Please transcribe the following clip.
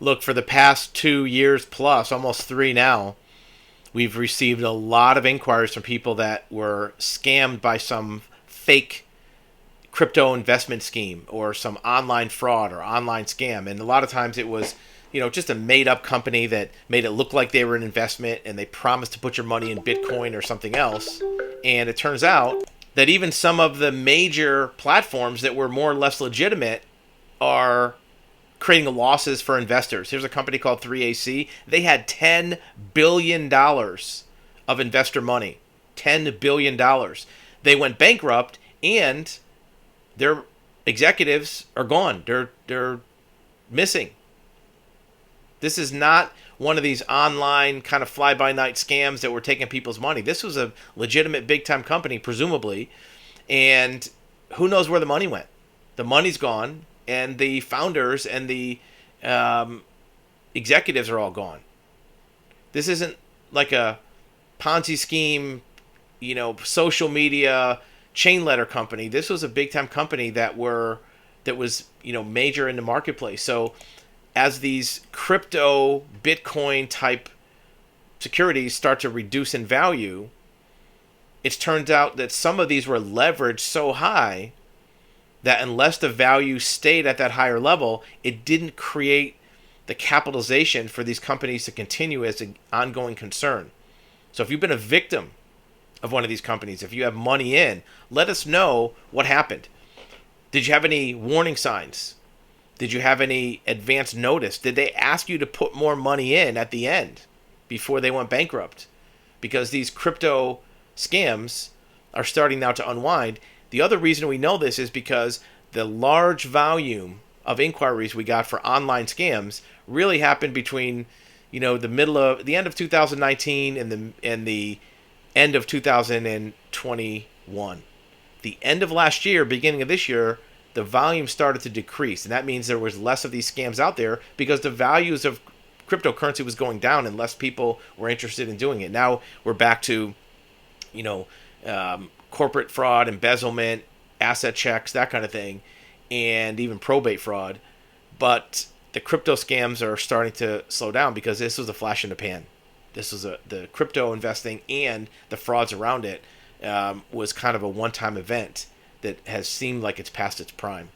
look, for the past 2 years plus, almost three now, we've received a lot of inquiries from people that were scammed by some fake crypto investment scheme or some online fraud or online scam. And a lot of times it was, just a made up company that made it look like they were an investment and they promised to put your money in Bitcoin or something else. And it turns out that even some of the major platforms that were more or less legitimate are creating losses for investors. Here's a company called 3AC. They had $10 billion of investor money. $10 billion. They went bankrupt and their executives are gone. They're missing. This is not one of these online kind of fly-by-night scams that were taking people's money. This was a legitimate big-time company, presumably, and who knows where the money went. The money's gone, and the founders and the executives are all gone. This isn't like a Ponzi scheme, social media chain letter company. This was a big-time company that was major in the marketplace. So as these crypto Bitcoin type securities start to reduce in value, it turns out that some of these were leveraged so high that unless the value stayed at that higher level, it didn't create the capitalization for these companies to continue as an ongoing concern. So if you've been a victim of one of these companies, if you have money in, let us know what happened. Did you have any warning signs? Did you have any advance notice? Did they ask you to put more money in at the end before they went bankrupt? Because these crypto scams are starting now to unwind. The other reason we know this is because the large volume of inquiries we got for online scams really happened between, the end of 2019 and the end of 2021. The end of last year, beginning of this year, the volume started to decrease, and that means there was less of these scams out there because the values of cryptocurrency was going down and less people were interested in doing it. Now we're back to, corporate fraud, embezzlement, asset checks, that kind of thing, and even probate fraud. But the crypto scams are starting to slow down because this was a flash in the pan. This was the crypto investing and the frauds around it was kind of a one-time event that has seemed like it's past its prime.